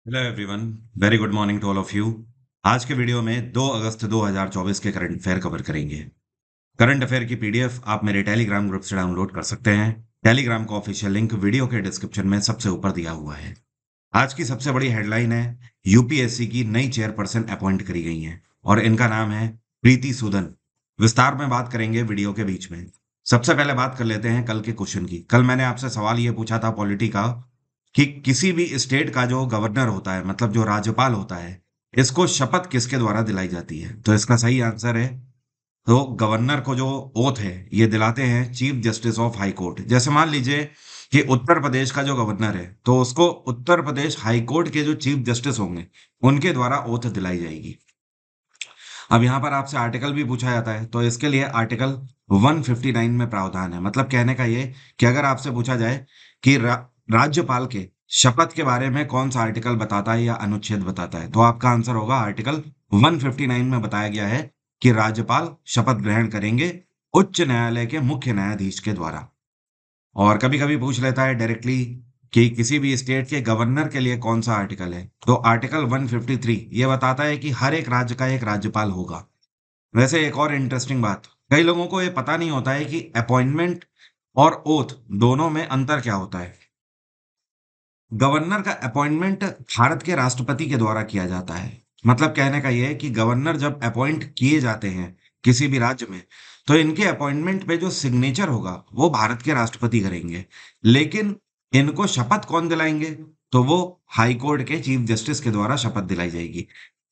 Hello everyone. Very good morning to all of you. आज के video में 2 अगस्त 2024 के करंट अफेयर कवर करेंगे। करंट अफेयर की पीडीएफ आप मेरे टेलीग्राम ग्रुप से डाउनलोड कर सकते हैं। टेलीग्राम का ऑफिशियल लिंक वीडियो के डिस्क्रिप्शन में सबसे ऊपर दिया हुआ है। आज की सबसे बड़ी हेडलाइन है, यूपीएससी की नई चेयरपर्सन अपॉइंट करी गई हैं और इनका नाम है प्रीति सूदन। विस्तार में बात करेंगे वीडियो के बीच में। सबसे पहले बात कर लेते हैं कल के क्वेश्चन की। कल मैंने आपसे सवाल ये पूछा था पॉलिटी का कि किसी भी स्टेट का जो गवर्नर होता है, मतलब जो राज्यपाल होता है, इसको शपथ किसके द्वारा दिलाई जाती है। तो इसका सही आंसर है, तो गवर्नर को जो ओथ है ये दिलाते हैं chief justice of high court. जैसे मान लीजिए कि उत्तर प्रदेश का जो गवर्नर है, तो उसको उत्तर प्रदेश हाई कोर्ट के जो चीफ जस्टिस होंगे उनके द्वारा ओथ दिलाई जाएगी। अब यहाँ पर आपसे आर्टिकल भी पूछा जाता है, तो इसके लिए आर्टिकल 159 में प्रावधान है। मतलब कहने का ये कि अगर आपसे पूछा जाए कि राज्यपाल के शपथ के बारे में कौन सा आर्टिकल बताता है या अनुच्छेद बताता है, तो आपका आंसर होगा आर्टिकल 159 में बताया गया है कि राज्यपाल शपथ ग्रहण करेंगे उच्च न्यायालय के मुख्य न्यायाधीश के द्वारा। और कभी कभी पूछ लेता है डायरेक्टली कि किसी भी स्टेट के गवर्नर के लिए कौन सा आर्टिकल है, तो आर्टिकल 153 ये बताता है कि हर एक राज्य का एक राज्यपाल होगा। वैसे एक और इंटरेस्टिंग बात, कई लोगों को ये पता नहीं होता है कि अपॉइंटमेंट और ओथ दोनों में अंतर क्या होता है। गवर्नर का अपॉइंटमेंट भारत के राष्ट्रपति के द्वारा किया जाता है। मतलब कहने का यह है कि गवर्नर जब अपॉइंट किए जाते हैं किसी भी राज्य में, तो इनके अपॉइंटमेंट पे जो सिग्नेचर होगा वो भारत के राष्ट्रपति करेंगे। लेकिन इनको शपथ कौन दिलाएंगे, तो वो हाई कोर्ट के चीफ जस्टिस के द्वारा शपथ दिलाई जाएगी।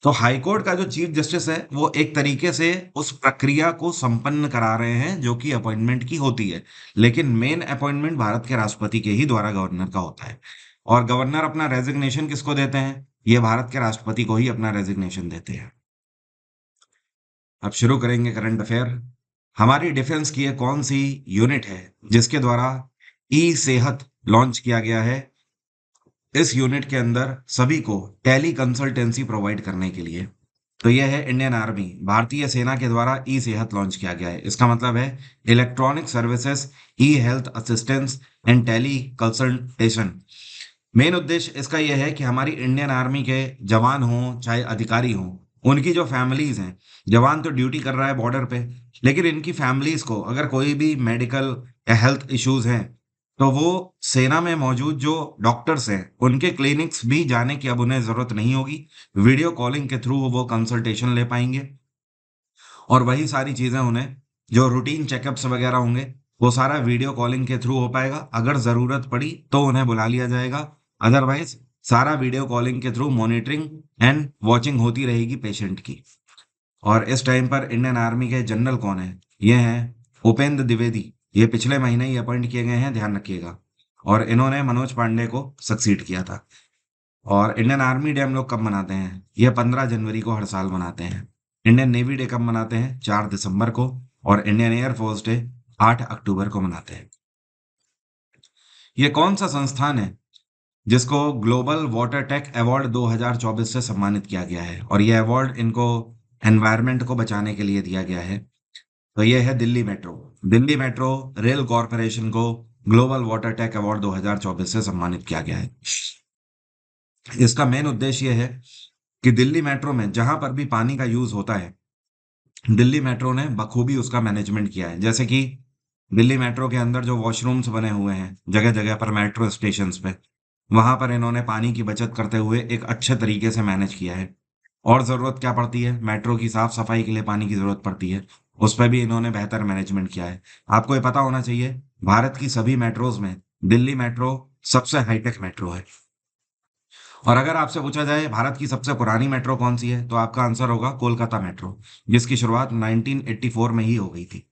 तो हाई कोर्ट का जो चीफ जस्टिस है वो एक तरीके से उस प्रक्रिया को संपन्न करा रहे हैं जो कि अपॉइंटमेंट की होती है। लेकिन मेन अपॉइंटमेंट भारत के राष्ट्रपति के ही द्वारा गवर्नर का होता है। और गवर्नर अपना रेजिग्नेशन किसको देते हैं, ये भारत के राष्ट्रपति को ही अपना रेजिग्नेशन देते हैं। अब शुरू करेंगे करंट अफेयर। हमारी डिफेंस की ये कौन सी यूनिट है जिसके द्वारा ई सेहत लॉन्च किया गया है। इस यूनिट के अंदर सभी को टेली कंसल्टेंसी प्रोवाइड करने के लिए, तो यह है इंडियन आर्मी, भारतीय सेना के द्वारा ई सेहत लॉन्च किया गया है। इसका मतलब है electronic services, e health assistance and teleconsultation. Main उद्देश्य इसका यह है कि हमारी इंडियन आर्मी के जवान हों चाहे अधिकारी हों, उनकी जो फैमिलीज हैं, जवान तो ड्यूटी कर रहा है बॉर्डर पे, लेकिन इनकी फैमिलीज को अगर कोई भी मेडिकल या हेल्थ इश्यूज हैं, तो वो सेना में मौजूद जो डॉक्टर्स हैं उनके क्लिनिक्स भी जाने की अब उन्हें जरूरत नहीं होगी। वीडियो कॉलिंग के थ्रू वो कंसल्टेशन ले पाएंगे और वही सारी चीजें उन्हें, जो रूटीन चेकअप्स वगैरह होंगे, वो सारा वीडियो कॉलिंग के थ्रू हो पाएगा। अगर जरूरत पड़ी तो उन्हें बुला लिया जाएगा, अदरवाइज सारा वीडियो कॉलिंग के थ्रू मॉनिटरिंग एंड वॉचिंग होती रहेगी पेशेंट की। और इस टाइम पर इंडियन आर्मी के जनरल कौन है, ये हैं उपेंद्र द्विवेदी। ये पिछले महीने ही अपॉइंट किए गए हैं, ध्यान रखिएगा। और इन्होंने मनोज पांडे को सक्सीड किया था। और इंडियन आर्मी डे हम लोग कब मनाते हैं, ये 15 जनवरी को हर साल मनाते हैं। इंडियन नेवी डे कब मनाते हैं, 4 दिसंबर को। और इंडियन एयरफोर्स डे 8 अक्टूबर को मनाते हैं। ये कौन सा संस्थान है जिसको ग्लोबल वाटर टेक अवार्ड 2024 से सम्मानित किया गया है, और ये अवार्ड इनको एनवायरनमेंट को बचाने के लिए दिया गया है। तो ये है Delhi metro. Delhi metro rail corporation को ग्लोबल वाटर टेक अवार्ड 2024 से सम्मानित किया गया है। इसका मेन उद्देश्य ये है कि दिल्ली मेट्रो में जहां पर भी पानी का यूज होता है, दिल्ली मेट्रो ने बखूबी उसका मैनेजमेंट किया है। जैसे कि दिल्ली मेट्रो के अंदर जो वॉशरूम्स बने हुए हैं जगह जगह पर मेट्रो स्टेशन पे, वहां पर इन्होंने पानी की बचत करते हुए एक अच्छे तरीके से मैनेज किया है। और जरूरत क्या पड़ती है, मेट्रो की साफ सफाई के लिए पानी की जरूरत पड़ती है, उस पर भी इन्होंने बेहतर मैनेजमेंट किया है। आपको ये पता होना चाहिए, भारत की सभी मेट्रोज में दिल्ली मेट्रो सबसे हाईटेक मेट्रो है। और अगर आपसे पूछा जाए भारत की सबसे पुरानी मेट्रो कौन सी है, तो आपका आंसर होगा कोलकाता मेट्रो, जिसकी शुरुआत 1984 में ही हो गई थी।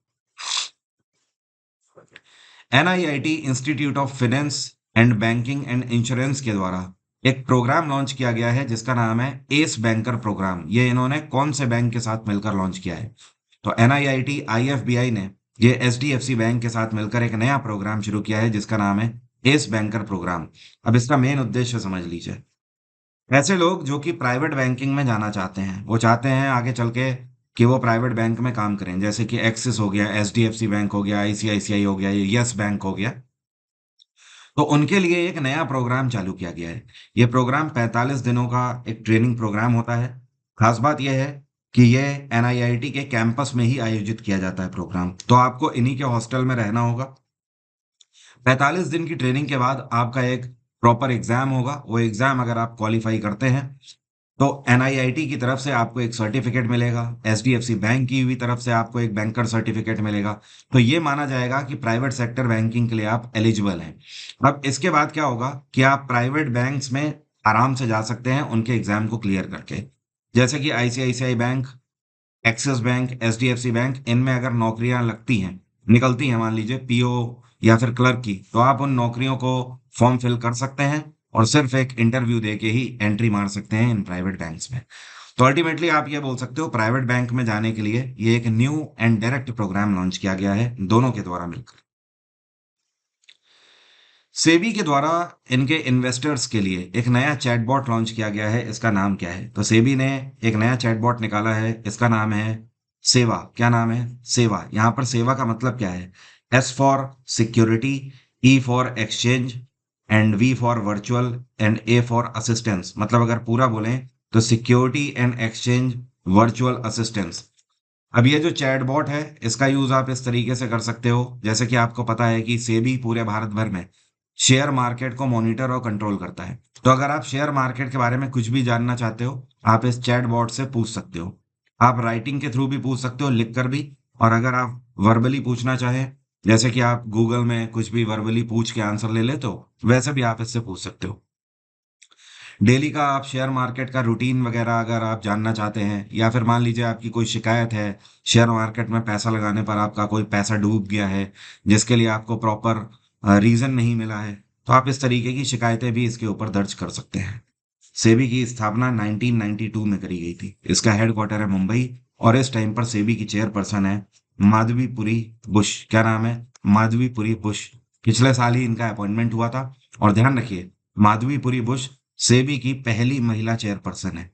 NIIT institute of finance and banking and insurance के द्वारा एक प्रोग्राम लॉन्च किया गया है जिसका नाम है एस बैंकर प्रोग्राम। ये इन्होंने कौन से बैंक के साथ मिलकर लॉन्च किया है, तो एनआईआईटी आईएफबीआई ने ये एचडीएफसी बैंक के साथ मिलकर एक नया प्रोग्राम शुरू किया है जिसका नाम है एस बैंकर प्रोग्राम। अब इसका मेन उद्देश्य समझ लीजिए। ऐसे लोग जो कि प्राइवेट बैंकिंग में जाना चाहते हैं, वो चाहते हैं आगे चल के कि वो प्राइवेट बैंक में काम करें, जैसे कि एक्सिस हो गया, एचडीएफसी बैंक हो गया, आईसीआईसीआई हो गया, यस बैंक हो गया। तो उनके लिए एक नया प्रोग्राम चालू किया गया है। ये प्रोग्राम 45 दिनों का एक ट्रेनिंग प्रोग्राम होता है। खास बात यह है कि ये एनआईआईटी के कैंपस में ही आयोजित किया जाता है प्रोग्राम। तो आपको इन्हीं के हॉस्टल में रहना होगा। 45 दिन की ट्रेनिंग के बाद आपका एक प्रॉपर एग्जाम होगा। वो एग्जाम अगर आप क्वालिफाई करते हैं तो एनआईआईटी की तरफ से आपको एक सर्टिफिकेट मिलेगा, एचडीएफसी बैंक की भी तरफ से आपको एक बैंकर सर्टिफिकेट मिलेगा। तो ये माना जाएगा कि प्राइवेट सेक्टर बैंकिंग के लिए आप एलिजिबल हैं। अब इसके बाद क्या होगा कि आप प्राइवेट बैंक्स में आराम से जा सकते हैं उनके एग्जाम को क्लियर करके। जैसे कि ICICI bank, axis bank, HDFC bank, इनमें अगर नौकरियां लगती हैं, निकलती हैं, मान लीजिए पीओ या फिर क्लर्क की, तो आप उन नौकरियों को फॉर्म फिल कर सकते हैं और सिर्फ एक इंटरव्यू देके ही एंट्री मार सकते हैं इन प्राइवेट बैंक्स में। तो अल्टीमेटली आप ये बोल सकते हो प्राइवेट बैंक में जाने के लिए ये एक new and direct program launch किया गया है दोनों के द्वारा मिलकर। सेबी के द्वारा इनके इन्वेस्टर्स के लिए एक नया चैटबॉट लॉन्च किया गया है। इसका नाम क्या है? तो सेबी ने एक नया चैटबॉट निकाला है। इसका नाम है सेवा। क्या नाम है? सेवा। यहाँ पर सेवा का मतलब क्या है? S for security, E for exchange, and V for virtual, and A for assistance. मतलब अगर पूरा बोलें तो security and exchange virtual assistance. अब ये जो चैटबॉट है इसका यूज आप इस तरीके से कर सकते हो, जैसे कि आपको पता है कि सेबी पूरे भारत भर में शेयर मार्केट को मॉनिटर और कंट्रोल करता है। तो अगर आप शेयर मार्केट के बारे में कुछ भी जानना चाहते हो, आप इस चैटबॉट से पूछ सकते हो। आप राइटिंग के थ्रू भी पूछ सकते हो, लिख कर भी। और अगर आप वर्बली पूछना चाहें, जैसे कि आप गूगल में कुछ भी वर्बली पूछ के आंसर ले लेते हो, वैसे भी आप इससे पूछ सकते हो। डेली का आप शेयर मार्केट का रूटीन वगैरह अगर आप जानना चाहते हैं, या फिर मान लीजिए आपकी कोई शिकायत है, शेयर मार्केट में पैसा लगाने पर आपका कोई पैसा डूब गया है जिसके लिए आपको प्रॉपर रीजन नहीं मिला है, तो आप इस तरीके की शिकायतें भी इसके ऊपर दर्ज कर सकते हैं। सेबी की स्थापना 1992 में करी गई थी। इसका हेडक्वार्टर है मुंबई और इस टाइम पर सेबी की चेयरपर्सन है माधवीपुरी बुश। क्या नाम है? माधवीपुरी बुश। पिछले साल ही इनका अपॉइंटमेंट हुआ था। और ध्यान रखिए, माधवीपुरी बुश सेबी की पहली महिला चेयरपर्सन है।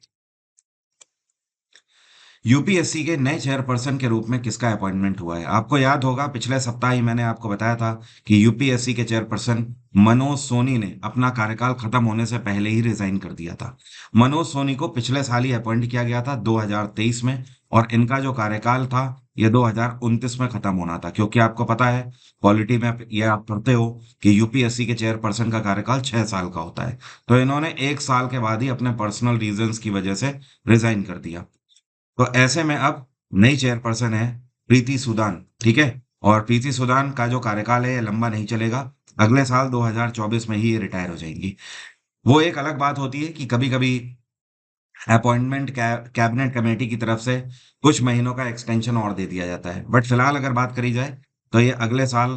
यूपीएससी के नए चेयरपर्सन के रूप में किसका अपॉइंटमेंट हुआ है? आपको याद होगा पिछले सप्ताह ही मैंने आपको बताया था कि यूपीएससी के चेयरपर्सन मनोज सोनी ने अपना कार्यकाल खत्म होने से पहले ही रिजाइन कर दिया था। मनोज सोनी को पिछले साल ही अपॉइंट किया गया था 2023 में, और इनका जो कार्यकाल था ये 2029 में खत्म होना था। क्योंकि आपको पता है पॉलिटी में ये आप पढ़ते हो कि यूपीएससी के चेयरपर्सन का कार्यकाल 6 साल का होता है। तो इन्होंने 1 साल के बाद ही अपने पर्सनल रीजंस की वजह से रिजाइन कर दिया। तो ऐसे में अब नई चेयरपर्सन है प्रीति सूदान। ठीक है। और प्रीति सूदान का जो कार्यकाल है ये लंबा नहीं चलेगा। अगले साल 2024 में ही ये रिटायर हो जाएंगी। वो एक अलग बात होती है कि कभी कभी अपॉइंटमेंट कैबिनेट कमेटी की तरफ से कुछ महीनों का एक्सटेंशन और दे दिया जाता है। बट फिलहाल अगर बात करी जाए तो ये अगले साल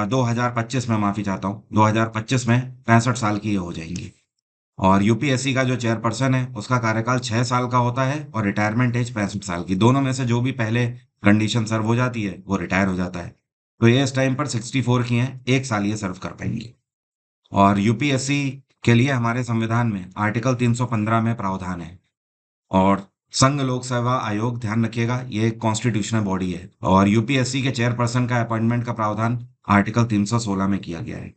2025 में, माफी चाहता हूँ, 2025 में 65 साल की ये हो जाएंगी। और यूपीएससी का जो चेयरपर्सन है उसका कार्यकाल 6 साल का होता है और रिटायरमेंट एज 65 साल की। दोनों में से जो भी पहले कंडीशन सर्व हो जाती है वो रिटायर हो जाता है। तो ये इस टाइम पर 64 की हैं, 1 साल ये सर्व कर पाएंगे। और यूपीएससी के लिए हमारे संविधान में आर्टिकल 315 में प्रावधान है। और संघ लोक सेवा आयोग, ध्यान रखिएगा, ये एक कॉन्स्टिट्यूशनल बॉडी है। और यूपीएससी के चेयरपर्सन का अपॉइंटमेंट का प्रावधान आर्टिकल 316 में किया गया है।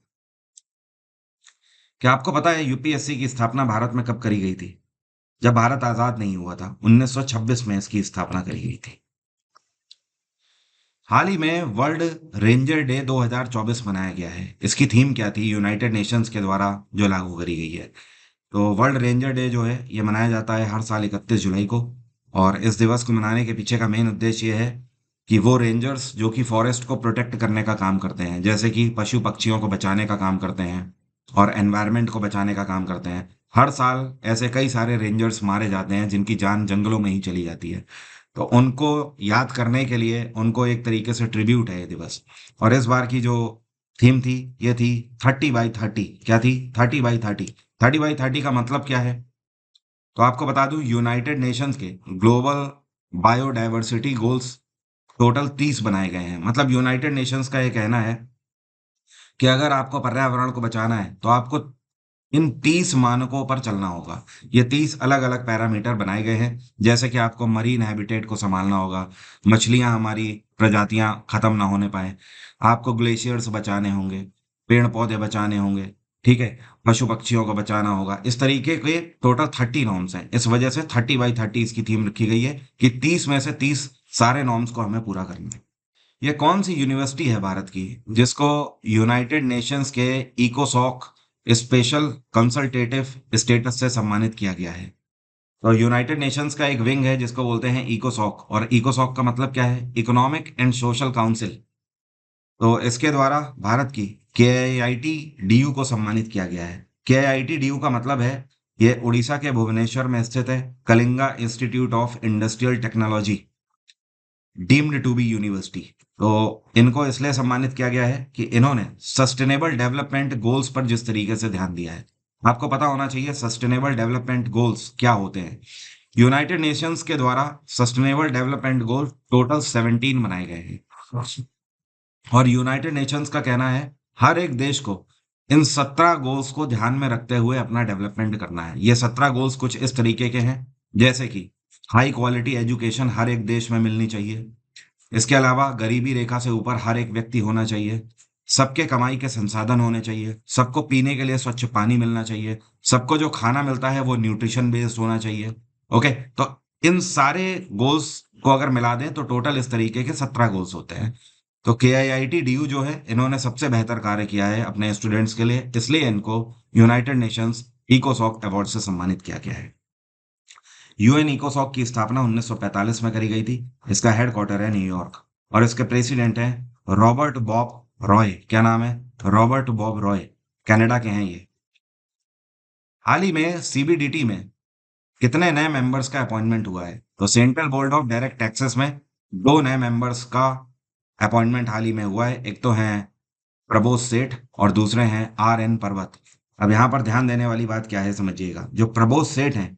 क्या आपको पता है यूपीएससी की स्थापना भारत में कब करी गई थी? जब भारत आजाद नहीं हुआ था, 1926 में इसकी स्थापना करी गई थी। हाल ही में वर्ल्ड रेंजर डे 2024 मनाया गया है। इसकी थीम क्या थी? यूनाइटेड नेशंस के द्वारा जो लागू करी गई है। तो वर्ल्ड रेंजर डे जो है ये मनाया जाता है हर साल 31 जुलाई को। और इस दिवस को मनाने के पीछे का मेन उद्देश्य ये है कि वो रेंजर्स जो कि फॉरेस्ट को प्रोटेक्ट करने का काम करते हैं, जैसे कि पशु पक्षियों को बचाने का काम करते हैं और एनवायरनमेंट को बचाने का काम करते हैं, हर साल ऐसे कई सारे रेंजर्स मारे जाते हैं जिनकी जान जंगलों में ही चली जाती है। तो उनको याद करने के लिए उनको एक तरीके से ट्रिब्यूट है ये दिवस। और इस बार की जो थीम थी ये थी 30 बाई 30। क्या थी? 30 बाई 30। 30 बाई 30 का मतलब क्या है? तो आपको बता दूं, यूनाइटेड नेशंस के ग्लोबल बायोडायवर्सिटी गोल्स टोटल 30 बनाए गए हैं। मतलब यूनाइटेड नेशंस का ये कहना है कि अगर आपको पर्यावरण को बचाना है तो आपको इन 30 मानकों पर चलना होगा। ये 30 अलग अलग पैरामीटर बनाए गए हैं। जैसे कि आपको मरीन हैबिटेट को संभालना होगा, मछलियां हमारी प्रजातियां खत्म ना होने पाए, आपको ग्लेशियर्स बचाने होंगे, पेड़ पौधे बचाने होंगे, ठीक है, पशु पक्षियों को बचाना होगा, इस तरीके के टोटल 30 नॉर्म्स हैं। इस वजह से 30/30 इसकी थीम रखी गई है कि 30 में से 30 सारे नॉर्म्स को हमें पूरा करना है। ये कौन सी यूनिवर्सिटी है भारत की जिसको यूनाइटेड नेशंस के इकोसॉक स्पेशल कंसल्टेटिव स्टेटस से सम्मानित किया गया है? तो यूनाइटेड नेशंस का एक विंग है जिसको बोलते हैं इकोसॉक, और इकोसॉक का मतलब क्या है? Economic and social council. तो इसके द्वारा भारत की KIIT DU को सम्मानित किया गया है। KIIT DU का मतलब है, ये उड़ीसा के भुवनेश्वर में स्थित है, Kalinga institute of industrial technology deemed to be university. तो इनको इसलिए सम्मानित किया गया है कि इन्होंने सस्टेनेबल डेवलपमेंट गोल्स पर जिस तरीके से ध्यान दिया है। आपको पता होना चाहिए सस्टेनेबल डेवलपमेंट गोल्स क्या होते हैं। यूनाइटेड नेशंस के द्वारा सस्टेनेबल डेवलपमेंट गोल टोटल 17 बनाए गए हैं, और यूनाइटेड नेशंस का कहना है हर एक देश को इन 17 गोल्स को ध्यान में रखते हुए अपना डेवलपमेंट करना है। ये 17 गोल्स कुछ इस तरीके के हैं, जैसे कि हाई क्वालिटी एजुकेशन हर एक देश में मिलनी चाहिए। इसके अलावा गरीबी रेखा से ऊपर हर एक व्यक्ति होना चाहिए। सबके कमाई के संसाधन होने चाहिए। सबको पीने के लिए स्वच्छ पानी मिलना चाहिए। सबको जो खाना मिलता है वो न्यूट्रिशन बेस्ड होना चाहिए। ओके, तो इन सारे गोल्स को अगर मिला दें तो टोटल इस तरीके के 17 गोल्स होते हैं। तो KIIT DU जो है, इन्होंने सबसे बेहतर कार्य किया है अपने स्टूडेंट्स के लिए, इसलिए इनको यूनाइटेड नेशंस इकोसॉक अवार्ड से सम्मानित किया गया है। UN इकोसॉक की स्थापना 1945 में करी गई थी। इसका हेडक्वार्टर है न्यूयॉर्क, और इसके प्रेसिडेंट हैं रॉबर्ट बॉब रॉय। क्या नाम है? Robert Bob Roy. कनाडा के हैं ये। हाल ही में CBDT में कितने नए मेंबर्स का अपॉइंटमेंट हुआ है? तो central board of direct taxes में 2 नए मेंबर्स का अपॉइंटमेंट हाल ही में हुआ है। एक तो हैं प्रबोध सेठ और दूसरे हैं RN पर्वत। अब यहाँ पर ध्यान देने वाली बात क्या है समझिएगा। जो प्रबोध सेठ हैं,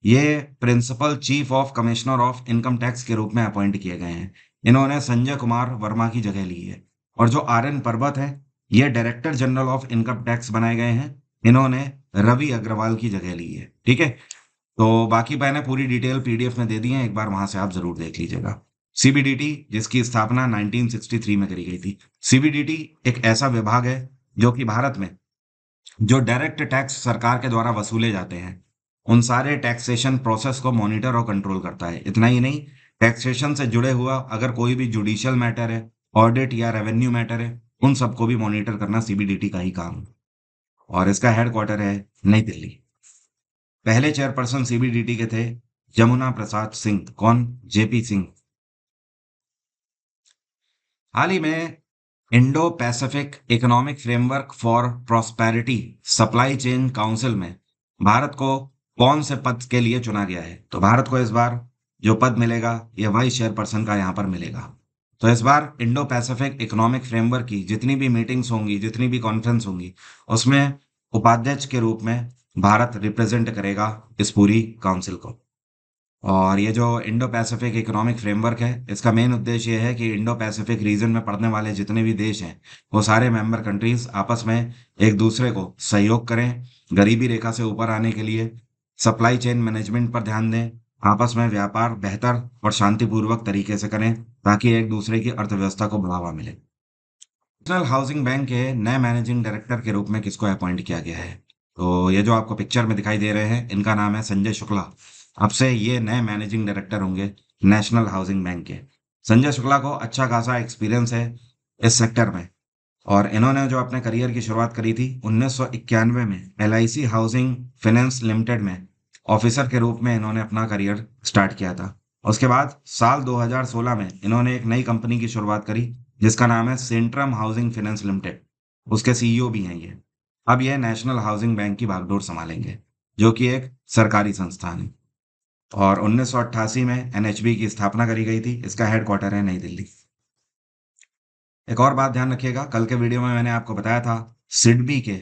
ये principal chief of commissioner of income tax के रूप में अपॉइंट किए गए हैं। इन्होंने संजय कुमार वर्मा की जगह ली है। और जो RN पर्वत है, ये director general of income tax बनाए गए हैं। इन्होंने रवि अग्रवाल की जगह ली है। ठीक है, तो बाकी मैंने पूरी डिटेल PDF में दे दी है, एक बार वहां से आप जरूर देख लीजिएगा। CBDT जिसकी स्थापना 1963 में करी गई थी। CBDT एक ऐसा विभाग है जो कि भारत में जो डायरेक्ट टैक्स सरकार के द्वारा वसूले जाते हैं, उन सारे टैक्सेशन प्रोसेस को मॉनिटर और कंट्रोल करता है। इतना ही नहीं, टैक्सेशन से जुड़े हुआ अगर कोई भी जुडिशियल मैटर है, ऑडिट या रेवेन्यू मैटर है, उन सबको भी मॉनिटर करना CBDT का ही काम है। और इसका हेडक्वार्टर है नई दिल्ली। पहले चेयरपर्सन CBDT के थे यमुना प्रसाद सिंह। कौन? JP सिंह। हाल ही में Indo Pacific economic framework for prosperity supply chain council में भारत को कौन से पद के लिए चुना गया है? तो भारत को इस बार जो पद मिलेगा, ये वाइस चेयरपर्सन का यहाँ पर मिलेगा। तो इस बार इंडो पैसिफिक इकोनॉमिक फ्रेमवर्क की जितनी भी मीटिंग्स होंगी, जितनी भी कॉन्फ्रेंस होंगी, उसमें उपाध्यक्ष के रूप में भारत रिप्रेजेंट करेगा इस पूरी काउंसिल को। और ये जो इंडो पैसिफिक इकोनॉमिक फ्रेमवर्क है, इसका मेन उद्देश्य ये है कि इंडो पैसिफिक रीजन में पड़ने वाले जितने भी देश हैं, वो सारे मेंबर कंट्रीज आपस में एक दूसरे को सहयोग करें, गरीबी रेखा से ऊपर आने के लिए सप्लाई चेन मैनेजमेंट पर ध्यान दें, आपस में व्यापार बेहतर और शांतिपूर्वक तरीके से करें, ताकि एक दूसरे की अर्थव्यवस्था को बढ़ावा मिले। नेशनल हाउसिंग बैंक के नए मैनेजिंग डायरेक्टर के रूप में किसको अपॉइंट किया गया है? तो ये जो आपको पिक्चर में दिखाई दे रहे हैं, इनका नाम है संजय शुक्ला। अब से ये नए मैनेजिंग डायरेक्टर होंगे नेशनल हाउसिंग बैंक के। संजय शुक्ला को अच्छा खासा एक्सपीरियंस है इस सेक्टर में, और इन्होंने जो अपने करियर की शुरुआत करी थी 1991 में LIC हाउसिंग फाइनेंस लिमिटेड में ऑफिसर के रूप में इन्होंने अपना करियर स्टार्ट किया था। उसके बाद साल 2016 में इन्होंने एक नई कंपनी की शुरुआत करी जिसका नाम है सेंट्रम हाउसिंग फाइनेंस लिमिटेड। उसके CEO भी हैं ये। अब ये नेशनल हाउसिंग बैंक की बागडोर संभालेंगे, जो कि एक सरकारी संस्थान है। और 1988 में NHB की स्थापना करी गई थी। इसका हेडक्वार्टर है नई दिल्ली। एक और बात ध्यान रखिएगा, कल के वीडियो में मैंने आपको बताया था सिडबी के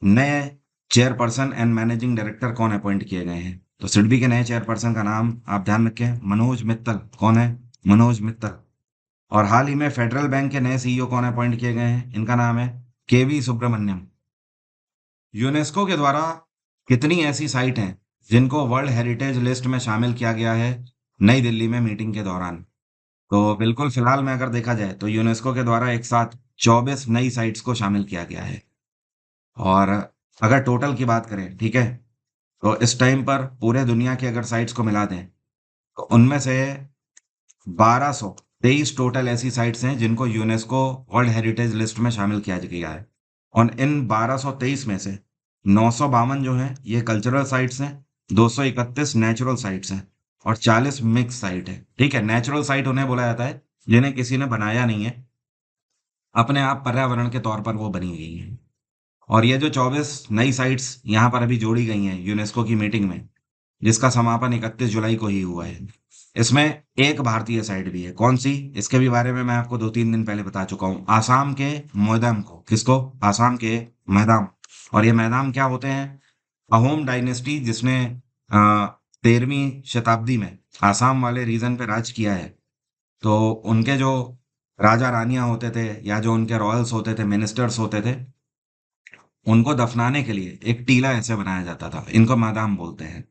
नए चेयरपर्सन एंड मैनेजिंग डायरेक्टर कौन अपॉइंट किए गए हैं। तो सिडबी के नए चेयरपर्सन का नाम आप ध्यान रखें, मनोज मित्तल। कौन है? मनोज मित्तल। और हाल ही में फेडरल बैंक के नए CEO कौन अपॉइंट किए गए हैं? इनका नाम है KV सुब्रमण्यम। यूनेस्को के द्वारा कितनी ऐसी साइट हैं जिनको वर्ल्ड हेरिटेज लिस्ट में शामिल किया गया है नई दिल्ली में मीटिंग के दौरान? तो बिल्कुल फिलहाल में अगर देखा जाए तो यूनेस्को के द्वारा एक साथ 24 नई साइट्स को शामिल किया गया है। और अगर टोटल की बात करें, ठीक है, तो इस टाइम पर पूरे दुनिया की अगर साइट्स को मिला दें तो उनमें से 1223 टोटल ऐसी साइट्स हैं जिनको यूनेस्को वर्ल्ड हेरिटेज लिस्ट में शामिल किया गया है। और इन 1223 में से 952 जो हैं ये कल्चरल साइट्स हैं, 231 नेचुरल साइट्स हैं और 40 मिक्स साइट है। ठीक है, नेचुरल साइट उन्हें बोला जाता है जिन्हें किसी ने बनाया नहीं है, अपने आप पर्यावरण के तौर पर वो बनी गई हैं। और ये जो 24 नई साइट्स यहाँ पर अभी जोड़ी गई हैं यूनेस्को की मीटिंग में, जिसका समापन 31 जुलाई को ही हुआ है, इसमें एक भारतीय साइट भी है। कौन सी? इसके भी बारे में मैं आपको 2-3 दिन पहले बता चुका हूँ। आसाम के मैदाम को। किसको? आसाम के मैदाम। और ये मैदाम क्या होते हैं? अहोम डायनेस्टी जिसने 13वीं शताब्दी में आसाम वाले रीजन पे राज किया है, तो उनके जो राजा रानियां होते थे या जो उनके रॉयल्स होते थे, मिनिस्टर्स होते थे, उनको दफनाने के लिए एक टीला ऐसे बनाया जाता था। इनको मैदाम बोलते हैं।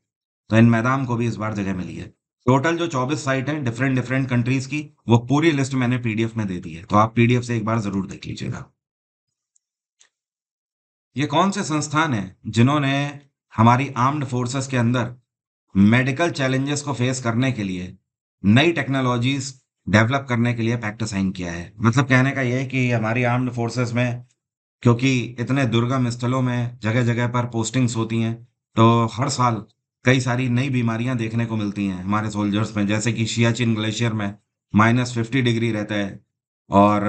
तो इन मैदान को भी इस बार जगह मिली है। टोटल जो 24 साइट हैं डिफरेंट डिफरेंट कंट्रीज की, वो पूरी लिस्ट मैंने पीडीएफ में दे दी है, तो आप पीडीएफ से एक बार जरूर देख लीजिएगा। ये कौन से संस्थान हैं जिन्होंने हमारी आर्म्ड फोर्सेस के अंदर मेडिकल चैलेंजेस को फेस करने के लिए नई टेक्नोलॉजीज डेवलप करने के लिए पैक्ट साइन किया है? मतलब कहने का यह है कि हमारी आर्म्ड फोर्सेस में, क्योंकि इतने दुर्गम स्थलों में जगह जगह पर पोस्टिंग्स होती हैं, तो हर साल कई सारी नई बीमारियां देखने को मिलती हैं हमारे सोल्जर्स में। जैसे कि सियाचिन ग्लेशियर में -50 डिग्री रहता है, और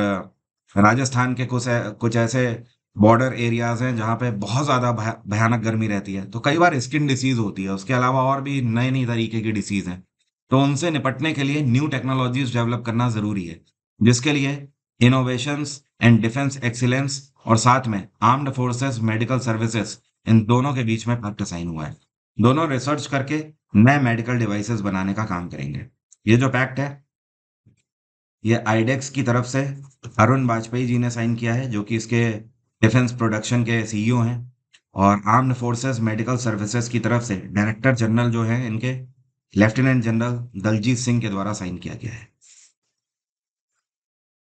राजस्थान के कुछ ऐसे बॉर्डर एरियाज हैं जहाँ पे बहुत ज़्यादा भयानक गर्मी रहती है, तो कई बार स्किन डिसीज होती है। उसके अलावा और भी नई नई तरीके की डिसीज हैं, तो उनसे निपटने के लिए न्यू टेक्नोलॉजीज डेवलप करना ज़रूरी है, जिसके लिए इनोवेशंस एंड डिफेंस एक्सीलेंस और साथ में आर्म्ड फोर्सेस मेडिकल सर्विसेज, इन दोनों के बीच में पैक्ट साइन हुआ है। दोनों रिसर्च करके नए मेडिकल डिवाइसेस बनाने का काम करेंगे। ये जो पैक्ट है, ये आईडेक्स की तरफ से अरुण वाजपेयी जी ने साइन किया है, जो कि इसके डिफेंस प्रोडक्शन के सीईओ हैं। और आर्म्ड फोर्सेस मेडिकल सर्विसेज की तरफ से डायरेक्टर जनरल जो है इनके, लेफ्टिनेंट जनरल दलजीत सिंह के द्वारा साइन किया गया है।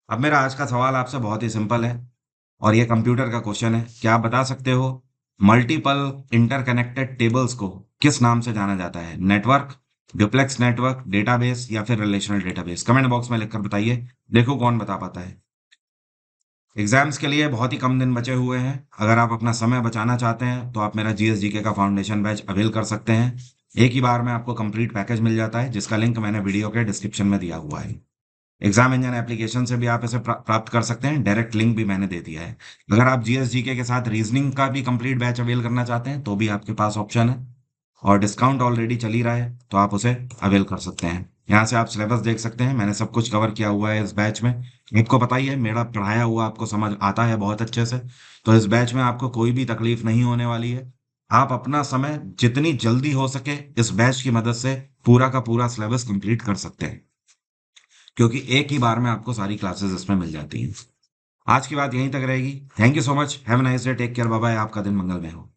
अब मेरा आज का सवाल आपसे बहुत ही सिंपल है, और ये कंप्यूटर का क्वेश्चन है। क्या आप बता सकते हो मल्टीपल इंटरकनेक्टेड टेबल्स को किस नाम से जाना जाता है? नेटवर्क, डुप्लेक्स नेटवर्क, डेटाबेस या फिर रिलेशनल डेटाबेस? कमेंट बॉक्स में लिखकर बताइए, देखो कौन बता पाता है। एग्जाम्स के लिए बहुत ही कम दिन बचे हुए हैं। अगर आप अपना समय बचाना चाहते हैं तो आप मेरा जीएसजीके का फाउंडेशन बैच अवेल कर सकते हैं। एक ही बार में आपको कंप्लीट पैकेज मिल जाता है, जिसका लिंक मैंने वीडियो के डिस्क्रिप्शन में दिया हुआ है। एग्जाम इंजन एप्लीकेशन से भी आप इसे प्राप्त कर सकते हैं, डायरेक्ट लिंक भी मैंने दे दिया है। अगर आप जीएसजीके के साथ रीजनिंग का भी कंप्लीट बैच अवेल करना चाहते हैं तो भी आपके पास ऑप्शन है, और डिस्काउंट ऑलरेडी चल ही रहा है, तो आप उसे अवेल कर सकते हैं। यहाँ से आप सिलेबस देख सकते हैं, मैंने सब कुछ कवर किया हुआ है इस बैच में। आपको पता ही है, मेरा पढ़ाया हुआ आपको समझ आता है बहुत अच्छे से, तो इस बैच में आपको कोई भी तकलीफ नहीं होने वाली है। आप अपना समय जितनी जल्दी हो सके इस बैच की मदद से पूरा का पूरा सिलेबस कंप्लीट कर सकते हैं, क्योंकि एक ही बार में आपको सारी क्लासेस इसमें मिल जाती हैं। आज की बात यहीं तक रहेगी। Thank you so much, have a nice day, take care, bye bye, आपका दिन मंगलमय हो।